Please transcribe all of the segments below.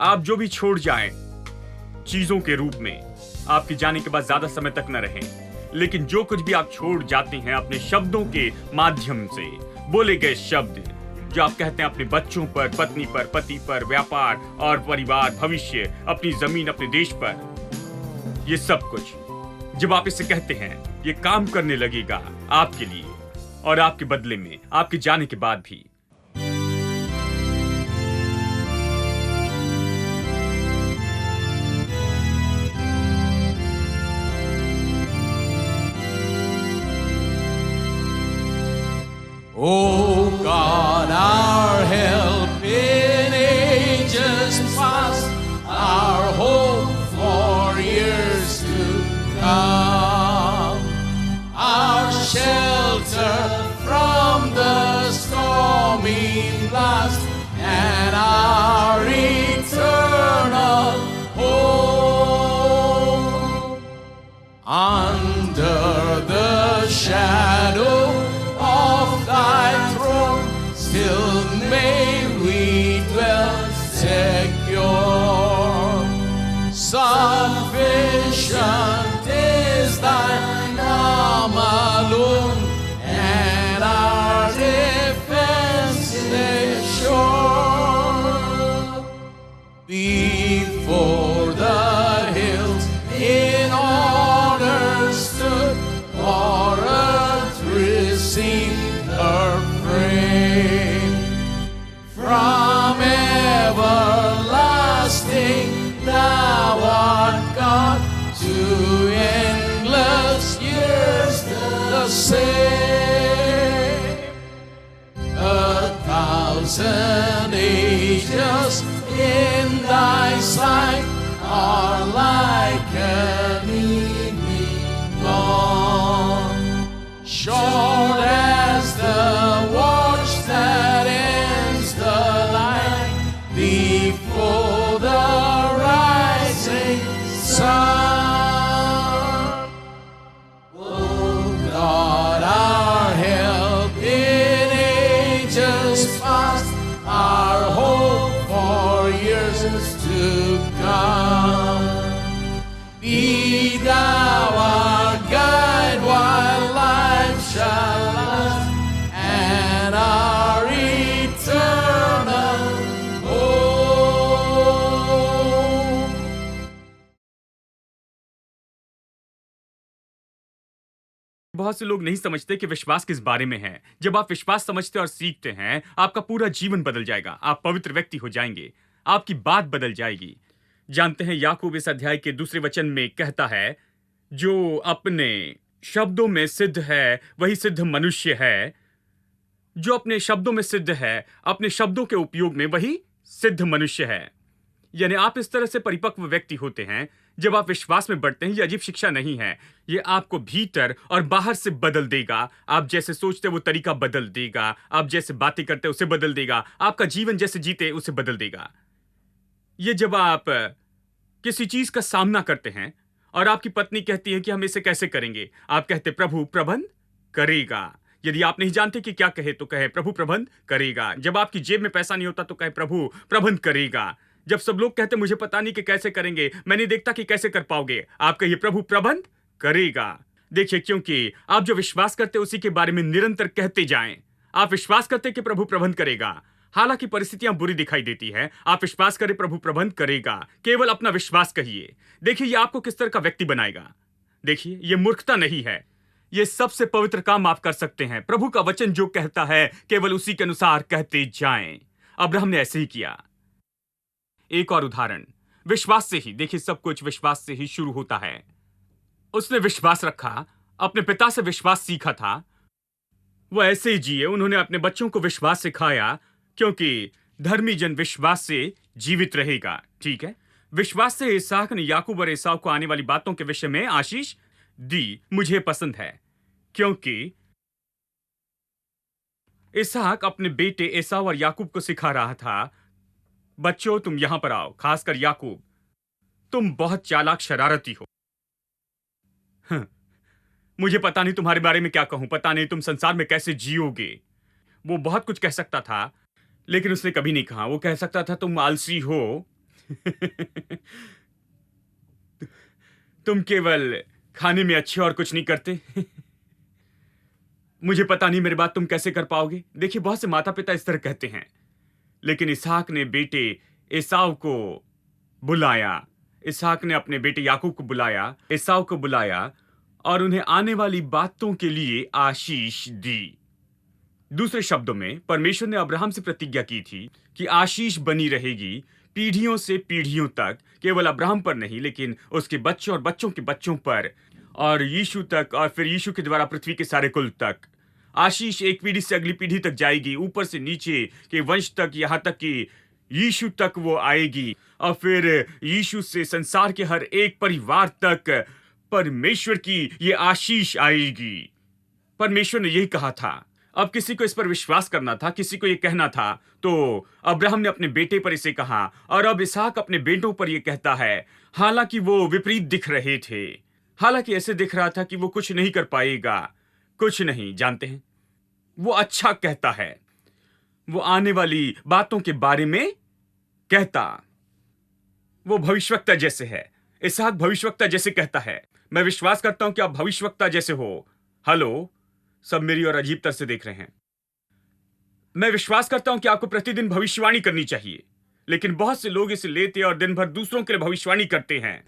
आप जो भी छोड़ जाएं चीजों के रूप में, आपके जाने के बाद ज्यादा समय तक न रहें, लेकिन जो कुछ भी आप छोड़ जाते हैं अपने शब्दों के माध्यम से, बोले गए शब्द जो आप कहते हैं अपने बच्चों पर, पत्नी पर, पति पर, व्यापार और परिवार, भविष्य, अपनी जमीन, अपने देश पर, ये सब कुछ जब आप इसे कहते हैं, ये काम करने लगेगा आपके लिए और आपके बदले में, आपके जाने के बाद भी। O God, our help in ages past, our hope for years to come, our shelter from the stormy blast, and our eternal hope. Under the shadow of thy throne, still may we dwell secure. Sufficient is thine arm alone, and our defense is sure. Before the hills in order stood, for earth received her frame. From everlasting thou art God, to endless years the same. 1,000 ages in thy sight are like an evening dawn, short as the watch that ends the light before the rising sun. O God, our help in ages past, our hope for years to come. Be thou our guide while life shall last, and our eternal hope. बहुत से लोग नहीं समझते कि विश्वास किस बारे में है। जब आप विश्वास समझते और सीखते हैं, आपका पूरा जीवन बदल जाएगा। आप पवित्र व्यक्ति हो जाएंगे, आपकी बात बदल जाएगी। जानते हैं, याकूब इस अध्याय के दूसरे वचन में कहता है, जो अपने शब्दों में सिद्ध है वही सिद्ध मनुष्य है। जो अपने शब्दों में सिद्ध है, अपने शब्दों के उपयोग में वही सिद्ध मनुष्य है। यानी आप इस तरह से परिपक्व व्यक्ति होते हैं जब आप विश्वास में बढ़ते हैं। ये अजीब शिक्षा नहीं है, ये आपको भीतर और बाहर से बदल देगा। आप जैसे सोचते वो तरीका बदल देगा, आप जैसे बातें करते उसे बदल देगा, आपका जीवन जैसे जीते उसे बदल देगा। ये जब आप किसी चीज का सामना करते हैं और आपकी पत्नी कहती है कि हम इसे कैसे करेंगे, आप कहते प्रभु प्रबंध करेगा। यदि आप नहीं जानते कि क्या कहे तो कहे प्रभु प्रबंध करेगा। जब आपकी जेब में पैसा नहीं होता तो कहे प्रभु प्रबंध करेगा। जब सब लोग कहते मुझे पता नहीं कि कैसे करेंगे, मैं नहीं देखता कि कैसे कर पाओगे, आप कहिए प्रभु प्रबंध करेगा। देखिए, क्योंकि आप जो विश्वास करते उसी के बारे में निरंतर कहते जाएं। आप विश्वास करते कि प्रभु प्रबंध करेगा, हालांकि परिस्थितियां बुरी दिखाई देती है, आप विश्वास करें प्रभु प्रबंध करेगा। केवल अपना विश्वास कहिए। देखिए, ये आपको किस तरह का व्यक्ति बनाएगा। देखिए, ये मूर्खता नहीं है, ये सबसे पवित्र काम आप कर सकते हैं। प्रभु का वचन जो कहता है केवल उसी के अनुसार कहते जाएं। अब्राहम ने ऐसे ही किया। एक और उदाहरण, विश्वास से ही। देखिए, सब कुछ विश्वास से ही शुरू होता है। उसने विश्वास रखा, अपने पिता से विश्वास सीखा था, वो ऐसे ही जिए। उन्होंने अपने बच्चों को विश्वास सिखाया, क्योंकि धर्मी जन विश्वास से जीवित रहेगा। ठीक है, विश्वास से इसहाक ने याकूब और एसाव को आने वाली बातों के विषय में आशीष दी। मुझे पसंद है, क्योंकि इसहाक अपने बेटे एसाव और याकूब को सिखा रहा था, बच्चों तुम यहां पर आओ, खासकर याकूब, तुम बहुत चालाक शरारती हो। मुझे पता नहीं तुम्हारे बारे में क्या कहूं, पता नहीं तुम संसार में कैसे जियोगे। वो बहुत कुछ कह सकता था, लेकिन उसने कभी नहीं कहा। वो कह सकता था तुम आलसी हो, तुम केवल खाने में अच्छे और कुछ नहीं करते। मुझे पता नहीं मेरी बात तुम कैसे कर पाओगे। देखिए, बहुत से माता पिता इस तरह कहते हैं, लेकिन इसहाक ने बेटे एसाव को बुलाया। इसहाक ने अपने बेटे याकूब को बुलाया, एसाव को बुलाया और उन्हें आने वाली बातों के लिए आशीष दी। दूसरे शब्दों में, परमेश्वर ने अब्राहम से प्रतिज्ञा की थी कि आशीष बनी रहेगी पीढ़ियों से पीढ़ियों तक, केवल अब्राहम पर नहीं लेकिन उसके बच्चों और बच्चों के बच्चों पर, और यीशु तक, और फिर यीशु के द्वारा पृथ्वी के सारे कुल तक। आशीष एक पीढ़ी से अगली पीढ़ी तक जाएगी, ऊपर से नीचे के वंश तक, यहां तक कि यीशु तक वो आएगी, और फिर यीशु से संसार के हर एक परिवार तक परमेश्वर की ये आशीष आएगी। परमेश्वर ने यही कहा था। अब किसी को इस पर विश्वास करना था, किसी को ये कहना था, तो अब्राहम ने अपने बेटे पर इसे कहा, और अब इसहाक अपने बेटों पर ये कहता है। हालांकि वो विपरीत दिख रहे थे, हालांकि ऐसे दिख रहा था कि वो कुछ नहीं कर पाएगा, कुछ नहीं। जानते हैं, वो अच्छा कहता है, वो आने वाली बातों के बारे में कहता। वो भविष्यवक्ता जैसे है। इसहाक भविष्यवक्ता जैसे कहता है। मैं विश्वास करता हूं कि आप भविष्यवक्ता जैसे हो। हेलो, सब मेरी और अजीब तरह से देख रहे हैं। मैं विश्वास करता हूं कि आपको प्रतिदिन भविष्यवाणी करनी चाहिए, लेकिन बहुत से लोग इसे लेते और दिन भर दूसरों के लिए भविष्यवाणी करते हैं।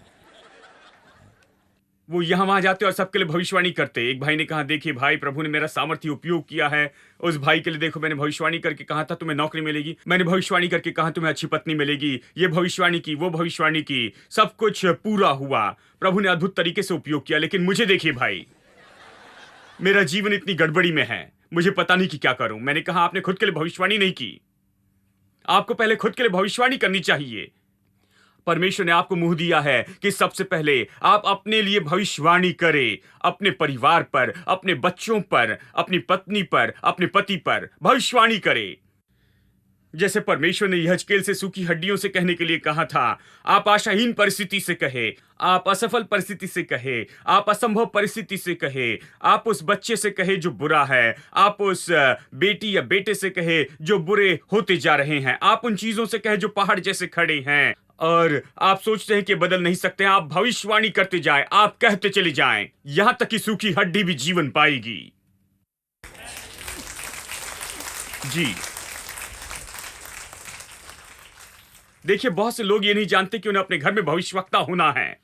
वो यहां वहां जाते और सबके लिए भविष्यवाणी करते। एक भाई ने कहा, देखिए भाई, प्रभु ने मेरा सामर्थ्य उपयोग किया है। उस भाई के लिए देखो, मैंने भविष्यवाणी करके कहा था तुम्हें नौकरी मिलेगी, मैंने भविष्यवाणी करके कहा तुम्हें अच्छी पत्नी मिलेगी, ये भविष्यवाणी की, वो भविष्यवाणी की, सब कुछ पूरा हुआ। प्रभु ने अद्भुत तरीके से उपयोग किया। लेकिन मुझे देखिए भाई, मेरा जीवन इतनी गड़बड़ी में है, मुझे पता नहीं कि क्या करूं। मैंने कहा, आपने खुद के लिए भविष्यवाणी नहीं की, आपको पहले खुद के लिए भविष्यवाणी करनी चाहिए। परमेश्वर ने आपको मुंह दिया है कि सबसे पहले आप अपने लिए भविष्यवाणी करें, अपने परिवार पर, अपने बच्चों पर, अपनी पत्नी पर, अपने पति पर भविष्यवाणी करें। जैसे परमेश्वर ने यहेजकेल से सूखी हड्डियों से कहने के लिए कहा था, आप आशाहीन परिस्थिति से कहे, आप असफल परिस्थिति से कहे, आप असंभव परिस्थिति से कहे, आप उस बच्चे से कहे जो बुरा है, आप उस बेटी या बेटे से कहे जो बुरे होते जा रहे हैं, आप उन चीजों से कहे जो पहाड़ जैसे खड़े हैं और आप सोचते हैं कि बदल नहीं सकते। आप भविष्यवाणी करते जाएं, आप कहते चले जाएं, यहां तक कि सूखी हड्डी भी जीवन पाएगी। जी देखिए, बहुत से लोग ये नहीं जानते कि उन्हें अपने घर में भविष्यवक्ता होना है।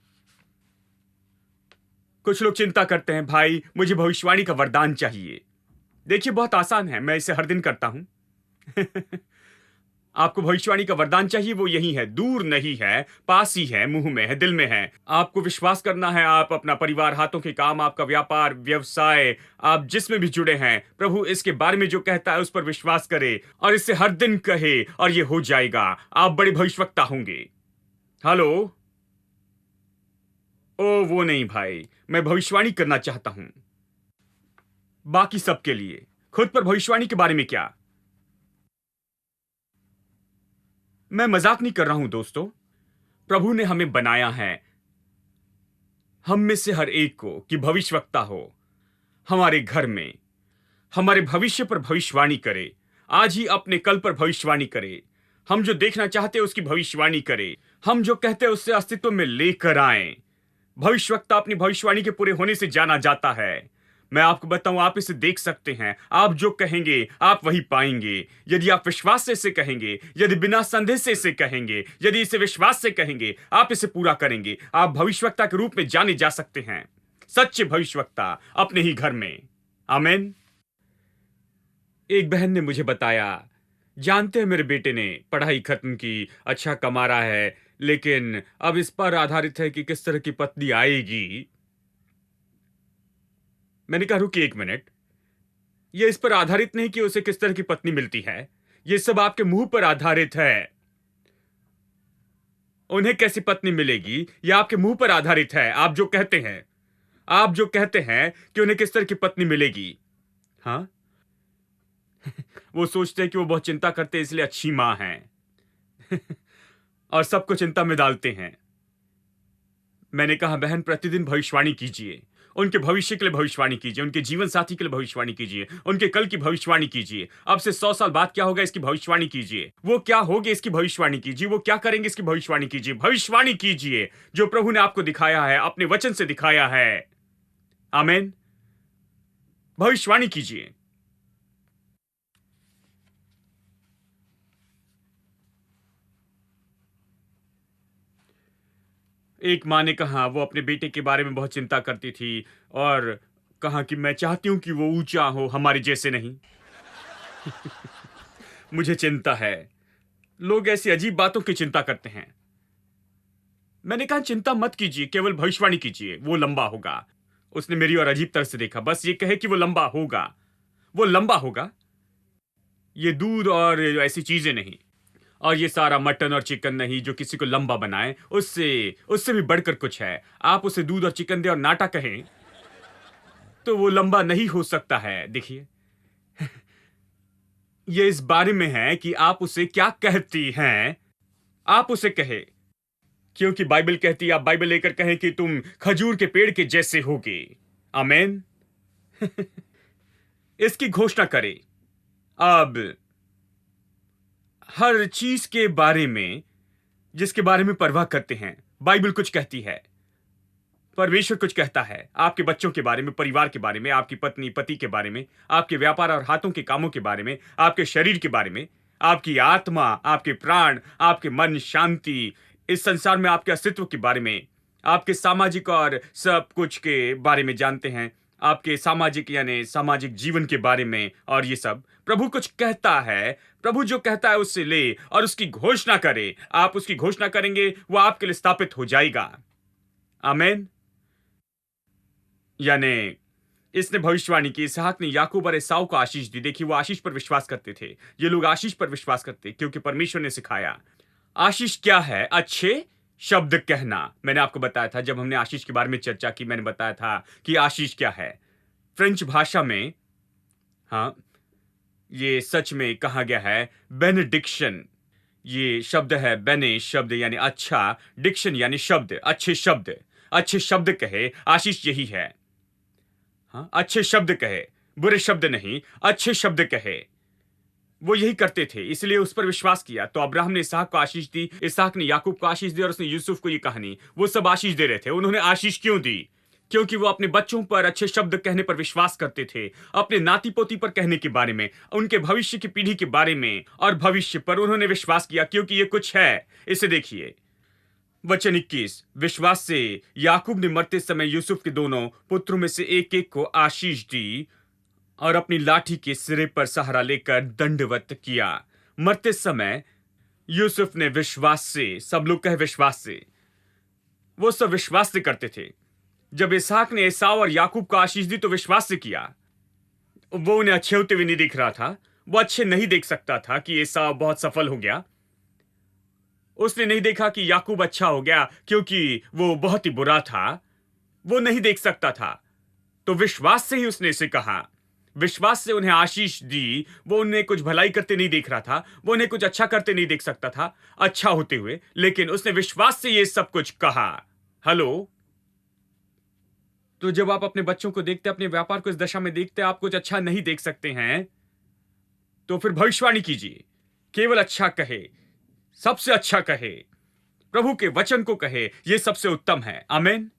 कुछ लोग चिंता करते हैं, भाई मुझे भविष्यवाणी का वरदान चाहिए। देखिए, बहुत आसान है, मैं इसे हर दिन करता हूं। आपको भविष्यवाणी का वरदान चाहिए, वो यही है, दूर नहीं है, पास ही है, मुंह में है, दिल में है। आपको विश्वास करना है। आप अपना परिवार, हाथों के काम, आपका व्यापार, व्यवसाय, आप जिसमें भी जुड़े हैं, प्रभु इसके बारे में जो कहता है उस पर विश्वास करे और इसे हर दिन कहे, और ये हो जाएगा। आप बड़े भविष्यवक्ता होंगे। हेलो, ओ वो नहीं भाई, मैं भविष्यवाणी करना चाहता हूं बाकी सबके लिए। खुद पर भविष्यवाणी के बारे में क्या? मैं मजाक नहीं कर रहा हूं दोस्तों। प्रभु ने हमें बनाया है, हम में से हर एक को, कि भविष्यवक्ता हो। हमारे घर में हमारे भविष्य पर भविष्यवाणी करे, आज ही अपने कल पर भविष्यवाणी करे। हम जो देखना चाहते हैं उसकी भविष्यवाणी करे, हम जो कहते हैं उससे अस्तित्व में लेकर आए। भविष्यवक्ता अपनी भविष्यवाणी के पूरे होने से जाना जाता है। मैं आपको बताऊं, आप इसे देख सकते हैं। आप जो कहेंगे आप वही पाएंगे। यदि आप विश्वास से इसे कहेंगे, यदि बिना संदेह से इसे कहेंगे, यदि इसे विश्वास से कहेंगे, आप इसे पूरा करेंगे। आप भविष्यवक्ता के रूप में जाने जा सकते हैं, सच्चे भविष्यवक्ता अपने ही घर में। आमीन। एक बहन ने मुझे बताया, जानते हैं मेरे बेटे ने पढ़ाई खत्म की, अच्छा कमा रहा है, लेकिन अब इस पर आधारित है कि किस तरह की पत्नी आएगी। मैंने कहा, रुकिए एक मिनट, यह इस पर आधारित नहीं कि उसे किस तरह की पत्नी मिलती है, यह सब आपके मुंह पर आधारित है। उन्हें कैसी पत्नी मिलेगी यह आपके मुंह पर आधारित है। आप जो कहते हैं, आप जो कहते हैं कि उन्हें किस तरह की पत्नी मिलेगी। हाँ वो सोचते हैं कि वो बहुत चिंता करते हैं इसलिए अच्छी मां हैं और सबको चिंता में डालते हैं। मैंने कहा, बहन प्रतिदिन भविष्यवाणी कीजिए, उनके भविष्य के लिए भविष्यवाणी कीजिए, उनके जीवन साथी के लिए भविष्यवाणी कीजिए, उनके कल की भविष्यवाणी कीजिए। अब से 100 साल बाद क्या होगा इसकी भविष्यवाणी कीजिए, वो क्या होगे इसकी भविष्यवाणी कीजिए, वो क्या करेंगे इसकी भविष्यवाणी कीजिए। भविष्यवाणी कीजिए जो प्रभु ने आपको दिखाया है, अपने वचन से दिखाया है। आमीन। भविष्यवाणी कीजिए। एक माँ ने कहा वो अपने बेटे के बारे में बहुत चिंता करती थी और कहा कि मैं चाहती हूं कि वो ऊंचा हो, हमारे जैसे नहीं। मुझे चिंता है। लोग ऐसी अजीब बातों की चिंता करते हैं। मैंने कहा चिंता मत कीजिए, केवल भविष्यवाणी कीजिए, वो लंबा होगा। उसने मेरी और अजीब तरह से देखा, बस ये कहे कि वो लंबा होगा, वो लंबा होगा। ये दूध और ऐसी चीजें नहीं, और ये सारा मटन और चिकन नहीं जो किसी को लंबा बनाए, उससे उससे भी बढ़कर कुछ है। आप उसे दूध और चिकन दे और नाटा कहें तो वो लंबा नहीं हो सकता है। देखिए, ये इस बारे में है कि आप उसे क्या कहती हैं। आप उसे कहे, क्योंकि बाइबल कहती है, आप बाइबल लेकर कहें कि तुम खजूर के पेड़ के जैसे होगे। आमीन। इसकी घोषणा करें। अब हर चीज के बारे में जिसके बारे में परवाह करते हैं, बाइबल कुछ कहती है, परमेश्वर कुछ कहता है। आपके बच्चों के बारे में, परिवार के बारे में, आपकी पत्नी पति के बारे में, आपके व्यापार और हाथों के कामों के बारे में, आपके शरीर के बारे में, आपकी आत्मा, आपके प्राण, आपके मन, शांति, इस संसार में आपके अस्तित्व के बारे में, आपके सामाजिक और सब कुछ के बारे में जानते हैं, आपके सामाजिक यानी सामाजिक जीवन के बारे में। और ये सब प्रभु कुछ कहता है। प्रभु जो कहता है उससे ले और उसकी घोषणा करे। आप उसकी घोषणा करेंगे, वो आपके लिए स्थापित हो जाएगा। आमीन। यानी इसने भविष्यवाणी की, इसहाक ने याकूब और एसाव को आशीष दी। देखिए, वो आशीष पर विश्वास करते थे। ये लोग आशीष पर विश्वास करते क्योंकि परमेश्वर ने सिखाया। आशीष क्या है? अच्छे शब्द कहना। मैंने आपको बताया था जब हमने आशीष के बारे में चर्चा की, मैंने बताया था कि आशीष क्या है। फ्रेंच भाषा में, हाँ, ये सच में कहा गया है बेनेडिक्शन। ये शब्द है बेने शब्द यानी अच्छा, डिक्शन यानी शब्द, अच्छे शब्द। अच्छे शब्द कहे, आशीष यही है। हाँ, अच्छे शब्द कहे, बुरे शब्द नहीं, अच्छे शब्द कहे। वो यही करते थे, इसलिए उस पर विश्वास किया। तो अब्राहम ने इसहाक को आशीष दी, इसहाक ने याकूब को आशीष दी और उसने यूसुफ को। ये कहानी, वो सब आशीष दे रहे थे। उन्होंने आशीष क्यों दी? क्योंकि वो अपने बच्चों पर अच्छे शब्द कहने पर विश्वास करते थे, अपने नाती पोती पर कहने के बारे में, उनके भविष्य की पीढ़ी के बारे में और भविष्य पर उन्होंने विश्वास किया, क्योंकि ये कुछ है। इसे देखिए, वचन 21। विश्वास से याकूब ने मरते समय यूसुफ के दोनों पुत्रों में से एक एक को आशीष दी और अपनी लाठी के सिरे पर सहारा लेकर दंडवत किया। मरते समय यूसुफ ने विश्वास से, सब लोग कहे विश्वास से, वो सब विश्वास से करते थे। जब इसहाक ने एसाव और याकूब को आशीष दी तो विश्वास से किया। वो उन्हें अच्छे होते हुए नहीं दिख रहा था। वो अच्छे नहीं देख सकता था कि एसाव बहुत सफल हो गया। उसने नहीं देखा कि याकूब अच्छा हो गया क्योंकि वो बहुत ही बुरा था। वो नहीं देख सकता था। तो विश्वास से ही उसने इसे कहा, विश्वास से उन्हें आशीष दी। वो उन्हें कुछ भलाई करते नहीं देख रहा था, वो उन्हें कुछ अच्छा करते नहीं देख सकता था, अच्छा होते हुए, लेकिन उसने विश्वास से ये सब कुछ कहा। हेलो। तो जब आप अपने बच्चों को देखते, अपने व्यापार को इस दशा में देखते, आप कुछ अच्छा नहीं देख सकते हैं, तो फिर भविष्यवाणी कीजिए। केवल अच्छा कहे, सबसे अच्छा कहे, प्रभु के वचन को कहे, यह सबसे उत्तम है। आमीन।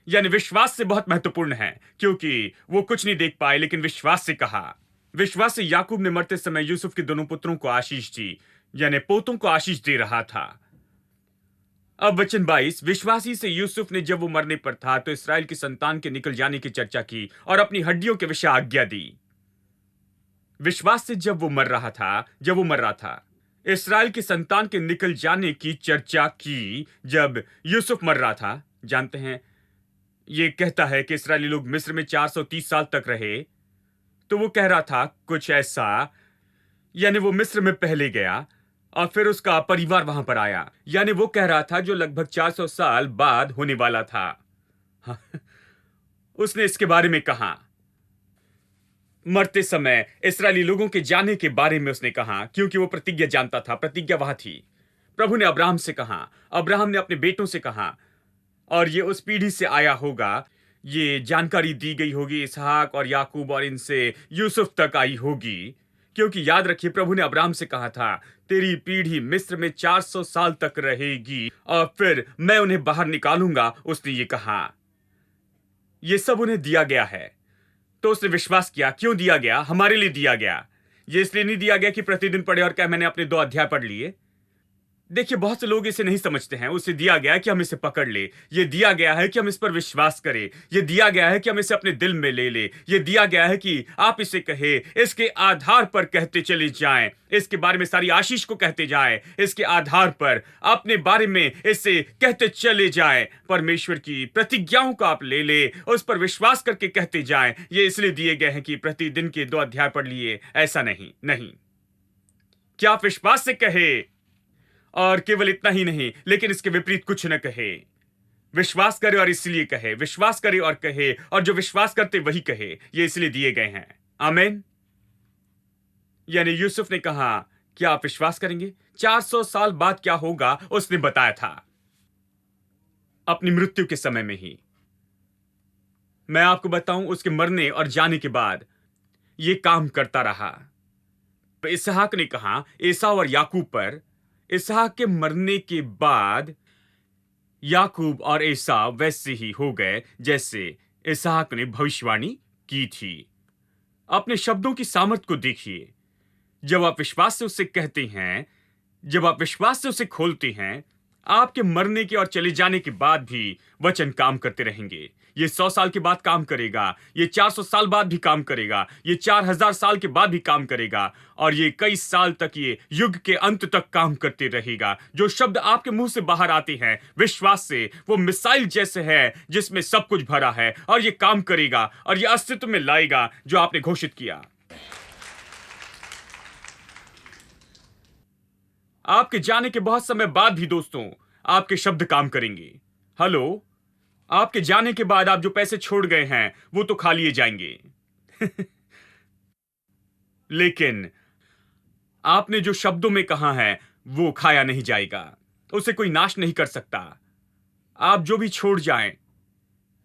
यानी विश्वास से बहुत महत्वपूर्ण है, क्योंकि वो कुछ नहीं देख पाए लेकिन विश्वास से कहा। विश्वास से याकूब ने मरते समय यूसुफ के दोनों पुत्रों को आशीष दी, यानी पोतों को आशीष दे रहा था। अब वचन 22। विश्वासी से यूसुफ ने जब वो मरने पर था तो इस्राएल की संतान के निकल जाने की चर्चा की और अपनी हड्डियों के विषय आज्ञा दी। विश्वास से जब वो मर रहा था, इस्राएल की संतान के निकल जाने की चर्चा की जब यूसुफ मर रहा था। जानते हैं, ये कहता है कि इस्राएली लोग मिस्र में 430 साल तक रहे। तो वो कह रहा था कुछ ऐसा, यानी वो मिस्र में पहले गया और फिर उसका परिवार वहां पर आया। यानी वो कह रहा था जो लगभग 400 साल बाद होने वाला था। उसने इसके बारे में कहा। मरते समय इस्राएली लोगों के जाने के बारे में उसने कहा, क्योंकि वो प्रतिज्ञा जानता था। प्रतिज्ञा वहां थी। प्रभु ने अब्राहम से कहा, अब्राहम ने अपने बेटों से कहा, और ये उस पीढ़ी से आया होगा ये जानकारी दी गई होगी इसहाक और याकूब और इनसे यूसुफ तक आई होगी, क्योंकि याद रखिए प्रभु ने अब्राहम से कहा था तेरी पीढ़ी मिस्र में 400 साल तक रहेगी और फिर मैं उन्हें बाहर निकालूंगा। उसने ये कहा, ये सब उन्हें दिया गया है तो उसने विश्वास किया। क्यों दिया गया? हमारे लिए दिया गया। ये इसलिए नहीं दिया गया कि प्रतिदिन पढ़े और क्या मैंने अपने 2 अध्याय पढ़ लिए। देखिए बहुत से लोग इसे नहीं समझते हैं। उसे दिया गया है कि हम इसे पकड़ ले, ये दिया गया है कि हम इस पर विश्वास करें, ये दिया गया है कि हम इसे अपने दिल में ले ले, ये दिया गया है कि आप इसे कहे, इसके आधार पर कहते चले जाएं, इसके बारे में सारी आशीष को कहते जाएं, इसके आधार पर अपने बारे में इसे कहते चले जाएं। परमेश्वर की प्रतिज्ञाओं को आप ले ले, उस पर विश्वास करके कहते जाएं। ये इसलिए दिए गए हैं कि प्रतिदिन के 2 अध्याय पढ़ लिए, ऐसा नहीं। क्या आप विश्वास से कहे और केवल इतना ही नहीं, लेकिन इसके विपरीत कुछ न कहे। विश्वास करे और इसलिए कहे, विश्वास करे और कहे, और जो विश्वास करते वही कहे। ये इसलिए दिए गए हैं। आमीन। यानी यूसुफ ने कहा, क्या आप विश्वास करेंगे? 400 साल बाद क्या होगा उसने बताया था, अपनी मृत्यु के समय में ही। मैं आपको बताऊं, उसके मरने और जाने के बाद यह काम करता रहा। इसहाक ने कहा एसाव और याकूब पर, इसहाक के मरने के बाद याकूब और एसाव वैसे ही हो गए जैसे इसहाक ने भविष्यवाणी की थी। अपने शब्दों की सामर्थ्य को देखिए। जब आप विश्वास से उसे कहते हैं, जब आप विश्वास से उसे खोलते हैं, आपके मरने के और चले जाने के बाद भी वचन काम करते रहेंगे। ये 100 साल के बाद काम करेगा, ये 400 साल बाद भी काम करेगा, ये 4000 साल के बाद भी काम करेगा, और ये कई साल तक, ये युग के अंत तक काम करते रहेगा। जो शब्द आपके मुंह से बाहर आते हैं विश्वास से, वो मिसाइल जैसे है जिसमें सब कुछ भरा है, और ये काम करेगा और ये अस्तित्व में लाएगा जो आपने घोषित किया। आपके जाने के बहुत समय बाद भी दोस्तों, आपके शब्द काम करेंगे। हेलो, आपके जाने के बाद आप जो पैसे छोड़ गए हैं वो तो खा लिए जाएंगे लेकिन आपने जो शब्दों में कहा है वो खाया नहीं जाएगा, उसे कोई नाश नहीं कर सकता। आप जो भी छोड़ जाएं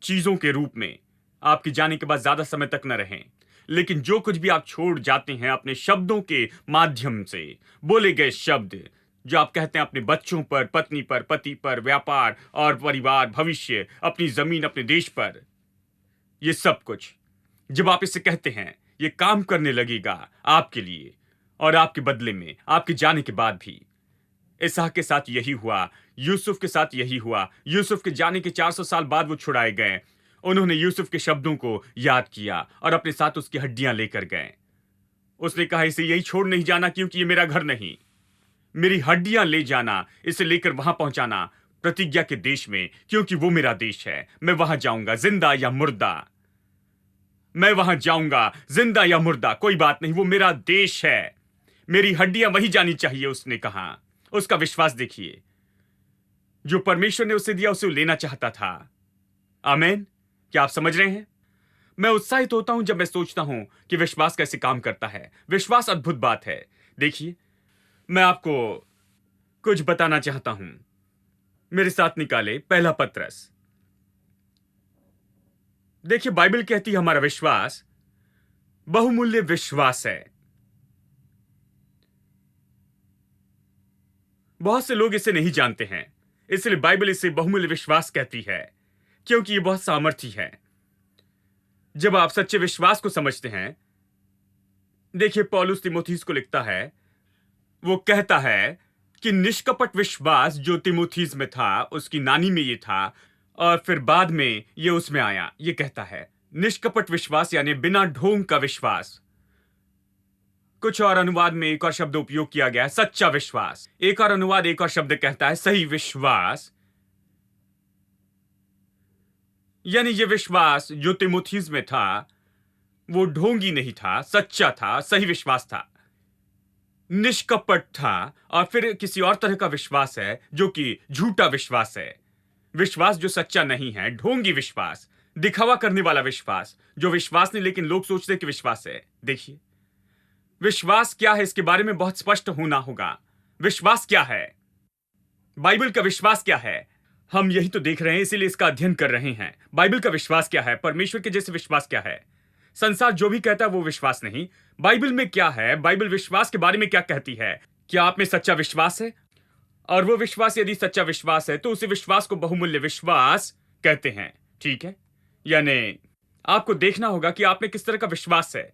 चीजों के रूप में, आपके जाने के बाद ज्यादा समय तक न रहें, लेकिन जो कुछ भी आप छोड़ जाते हैं अपने शब्दों के माध्यम से, बोले गए शब्द जो आप कहते हैं अपने बच्चों पर, पत्नी पर, पति पर, व्यापार और परिवार, भविष्य, अपनी जमीन, अपने देश पर, ये सब कुछ जब आप इसे कहते हैं, ये काम करने लगेगा आपके लिए और आपके बदले में, आपके जाने के बाद भी। इसहाक के साथ यही हुआ, यूसुफ के साथ यही हुआ। यूसुफ के जाने के 400 साल बाद वो छुड़ाए गए। उन्होंने यूसुफ के शब्दों को याद किया और अपने साथ उसकी हड्डियां लेकर गए। उसने कहा इसे यही छोड़ नहीं जाना, क्योंकि ये मेरा घर नहीं, मेरी हड्डियां ले जाना, इसे लेकर वहां पहुंचाना प्रतिज्ञा के देश में, क्योंकि वो मेरा देश है। मैं वहां जाऊंगा जिंदा या मुर्दा, मैं वहां जाऊंगा जिंदा या मुर्दा, कोई बात नहीं, वो मेरा देश है, मेरी हड्डियां वही जानी चाहिए। उसने कहा, उसका विश्वास देखिए, जो परमेश्वर ने उसे दिया उसे लेना चाहता था। आमीन। क्या आप समझ रहे हैं? मैं उत्साहित होता हूं जब मैं सोचता हूं कि विश्वास कैसे काम करता है। विश्वास अद्भुत बात है। देखिए, मैं आपको कुछ बताना चाहता हूं। मेरे साथ निकाले पहला पत्रस। देखिए, बाइबल कहती है हमारा विश्वास बहुमूल्य विश्वास है। बहुत से लोग इसे नहीं जानते हैं, इसलिए बाइबल इसे बहुमूल्य विश्वास कहती है, क्योंकि यह बहुत सामर्थी है। जब आप सच्चे विश्वास को समझते हैं, देखिए पौलुस तीमुथियुस को लिखता है, वो कहता है कि निष्कपट विश्वास जो तीमुथियुस में था, उसकी नानी में ये था, और फिर बाद में ये उसमें आया। ये कहता है निष्कपट विश्वास यानी बिना ढोंग का विश्वास। कुछ और अनुवाद में एक और शब्द उपयोग किया गया है, सच्चा विश्वास। एक और अनुवाद एक और शब्द कहता है सही विश्वास। यानी ये विश्वास जो तीमुथियुस में था वो ढोंगी नहीं था, सच्चा था, सही विश्वास था, निष्कपट था। और फिर किसी और तरह का विश्वास है जो कि झूठा विश्वास है, विश्वास जो सच्चा नहीं है, ढोंगी विश्वास, दिखावा करने वाला विश्वास, जो विश्वास नहीं लेकिन लोग सोचते हैं कि विश्वास है। देखिए, विश्वास क्या है इसके बारे में बहुत स्पष्ट होना होगा। विश्वास क्या है? बाइबल का विश्वास क्या है? हम यही तो देख रहे हैं, इसीलिए इसका अध्ययन कर रहे हैं। बाइबल का विश्वास क्या है, परमेश्वर के जैसे विश्वास क्या है। संसार जो भी कहता है वो विश्वास नहीं। बाइबल में क्या है, बाइबल विश्वास के बारे में क्या कहती है। क्या आप में सच्चा विश्वास है? और वो विश्वास यदि सच्चा विश्वास है तो उसी विश्वास को बहुमूल्य विश्वास कहते हैं, ठीक है? यानी आपको देखना होगा कि आप में किस तरह का विश्वास है।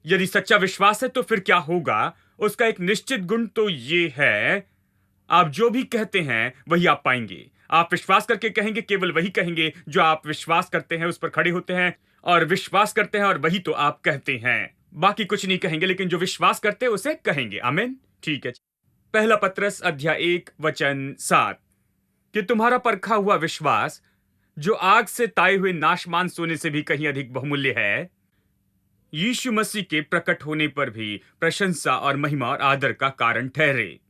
यदि सच्चा विश्वास है तो फिर क्या होगा? उसका एक निश्चित गुण तो ये है, आप जो भी कहते हैं वही आप पाएंगे। आप विश्वास करके कहेंगे, केवल वही कहेंगे जो आप विश्वास करते हैं, उस पर खड़े होते हैं और विश्वास करते हैं, और वही तो आप कहते हैं। बाकी कुछ नहीं कहेंगे, लेकिन जो विश्वास करते हैं उसे कहेंगे। आमीन, ठीक है। पहला पत्रस अध्याय 1 वचन 7 कि तुम्हारा परखा हुआ विश्वास, जो आग से ताए हुए नाशमान सोने से भी कहीं अधिक बहुमूल्य है, यीशु मसीह के प्रकट होने पर भी प्रशंसा और महिमा और आदर का कारण ठहरे।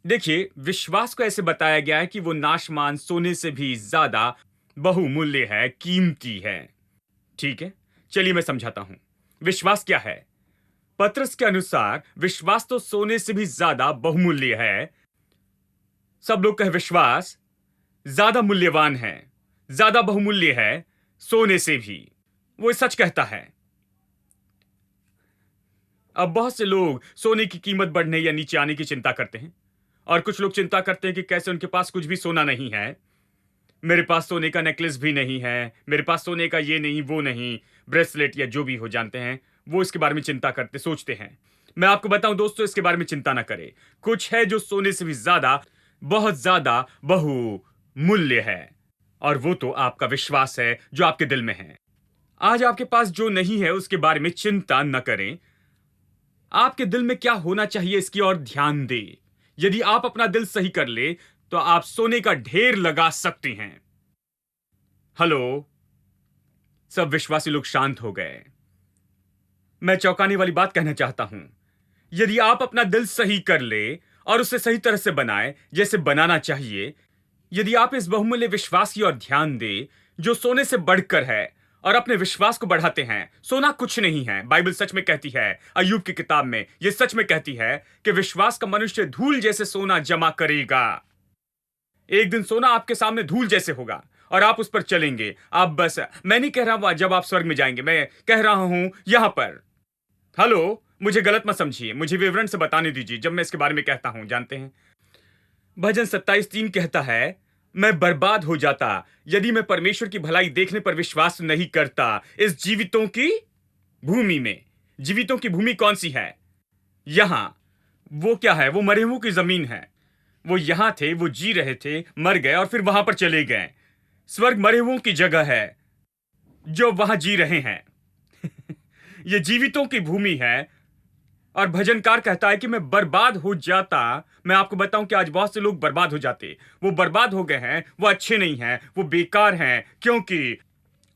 देखिए, विश्वास को ऐसे बताया गया है कि वो नाशमान सोने से भी ज्यादा बहुमूल्य है, कीमती है, ठीक है। चलिए मैं समझाता हूं विश्वास क्या है। पत्रस के अनुसार विश्वास तो सोने से भी ज्यादा बहुमूल्य है। सब लोग कहे विश्वास ज्यादा मूल्यवान है, ज्यादा बहुमूल्य है सोने से भी। वो सच कहता है। अब बहुत से लोग सोने की कीमत बढ़ने या नीचे आने की चिंता करते हैं, और कुछ लोग चिंता करते हैं कि कैसे उनके पास कुछ भी सोना नहीं है। मेरे पास सोने का नेकलेस भी नहीं है, मेरे पास सोने का ये नहीं, वो नहीं, ब्रेसलेट या जो भी हो, जानते हैं, वो इसके बारे में चिंता करते, सोचते हैं। मैं आपको बताऊं दोस्तों, इसके बारे में चिंता ना करें। कुछ है जो सोने से भी ज्यादा, बहुत ज्यादा बहुमूल्य है, और वो तो आपका विश्वास है जो आपके दिल में है। आज आपके पास जो नहीं है उसके बारे में चिंता न करें। आपके दिल में क्या होना चाहिए इसकी ओर ध्यान दें। यदि आप अपना दिल सही कर ले तो आप सोने का ढेर लगा सकते हैं। हेलो, सब विश्वासी लोग शांत हो गए। मैं चौंकाने वाली बात कहना चाहता हूं। यदि आप अपना दिल सही कर ले और उसे सही तरह से बनाए जैसे बनाना चाहिए, यदि आप इस बहुमूल्य विश्वास की ओर ध्यान दें जो सोने से बढ़कर है, और अपने विश्वास को बढ़ाते हैं। सोना कुछ नहीं है। बाइबल सच में कहती है, अय्यूब की किताब में यह सच में कहती है कि विश्वास का मनुष्य धूल जैसे सोना जमा करेगा। एक दिन सोना आपके सामने धूल जैसे होगा और आप उस पर चलेंगे। आप बस, मैं नहीं कह रहा हूं जब आप स्वर्ग में जाएंगे, मैं कह रहा हूं यहां पर। हेलो, मुझे गलत मत समझिए, मुझे विवरण से बताने दीजिए जब मैं इसके बारे में कहता हूं। जानते हैं, भजन 27:3 कहता है, मैं बर्बाद हो जाता यदि मैं परमेश्वर की भलाई देखने पर विश्वास नहीं करता इस जीवितों की भूमि में। जीवितों की भूमि कौन सी है? यहां। वो क्या है? वो मरे हुओं की जमीन है। वो यहां थे, वो जी रहे थे, मर गए और फिर वहां पर चले गए। स्वर्ग मरे हुओं की जगह है जो वहां जी रहे हैं। ये जीवितों की भूमि है। और भजनकार कहता है कि मैं बर्बाद हो जाता। मैं आपको बताऊं कि आज बहुत से लोग बर्बाद हो जाते। वो बर्बाद हो गए हैं, वो अच्छे नहीं हैं, वो बेकार हैं, क्योंकि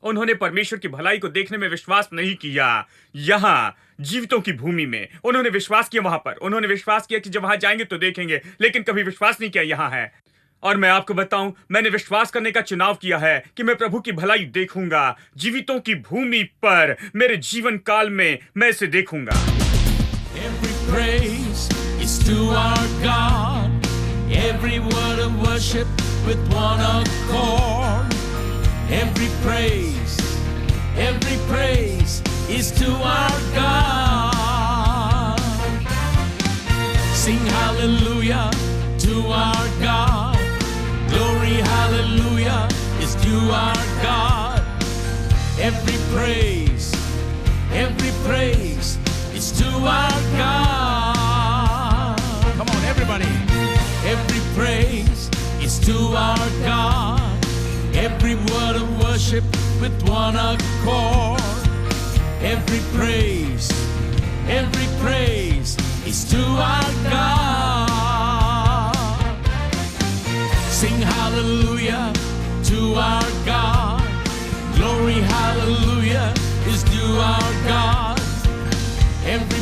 उन्होंने परमेश्वर की भलाई को देखने में विश्वास नहीं किया। यहां जीवितों की भूमि में उन्होंने विश्वास किया। वहां पर उन्होंने विश्वास किया कि जब वहां जाएंगे तो देखेंगे, लेकिन कभी विश्वास नहीं किया यहां है। और मैं आपको बताऊं, मैंने विश्वास करने का चुनाव किया है कि मैं प्रभु की भलाई देखूंगा। जीवितों की भूमि पर मेरे जीवन काल में मैं इसे देखूंगा। Every praise is to our God. Every word of worship with one accord. Every praise is to our God. Sing hallelujah to our God. Glory hallelujah is to our God. Every praise is to our God. Come on, everybody. Every praise is to our God. Every word of worship with one accord. Every praise is to our God. Sing hallelujah to our God. Glory hallelujah is to our God. Every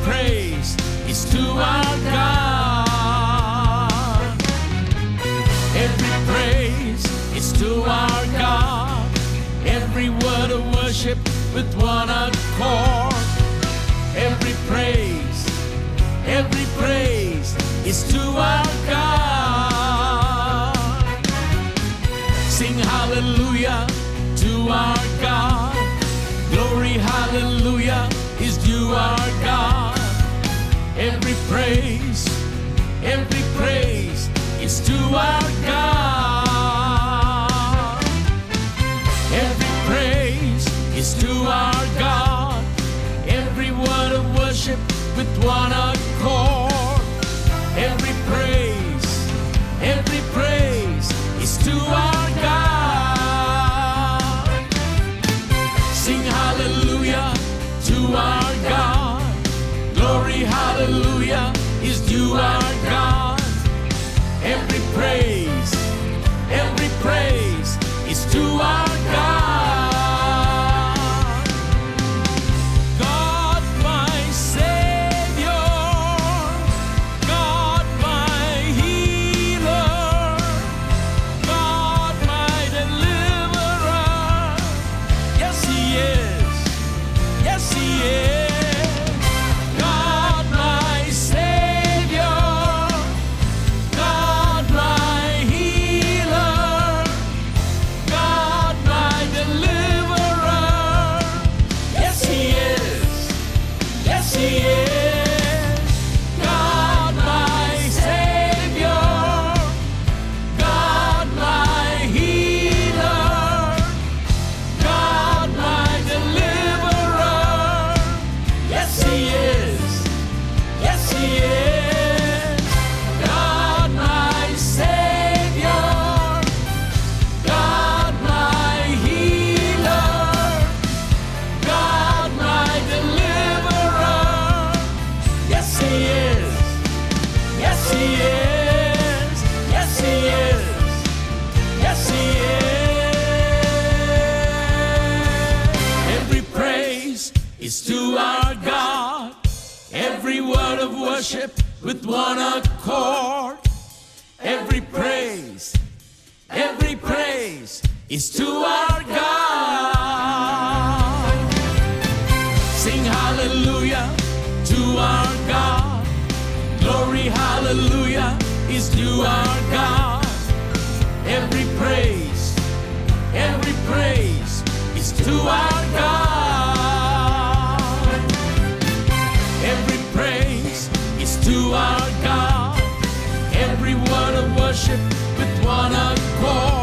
praise is to our God. Every praise is to our God. Every word of worship with one accord. Every praise is to our God. Every praise is to our God. Every praise is to our God. Every word of worship with one accord. Every praise is to our God. Sing hallelujah to our God. Glory, hallelujah, is due our God. Every praise is to our God. God my Savior, God my healer, God my deliverer. Yes, He is. Yes, He is. God my Savior, God my healer, God my deliverer. Yes, He is. Yes, He is. God my Savior, God my healer, God my deliverer. Yes, He is. Yes, He is. God my Savior, God my healer, God my deliverer. Yes, He is. Yes, He is. Yes, He is. Yes, He is. Every praise is to our God. Every word of worship with one accord. Every praise is to our God. Sing hallelujah to our God. Glory, hallelujah, is due our God. Every praise is to our God. Every praise is to our God. Every word of worship with one accord.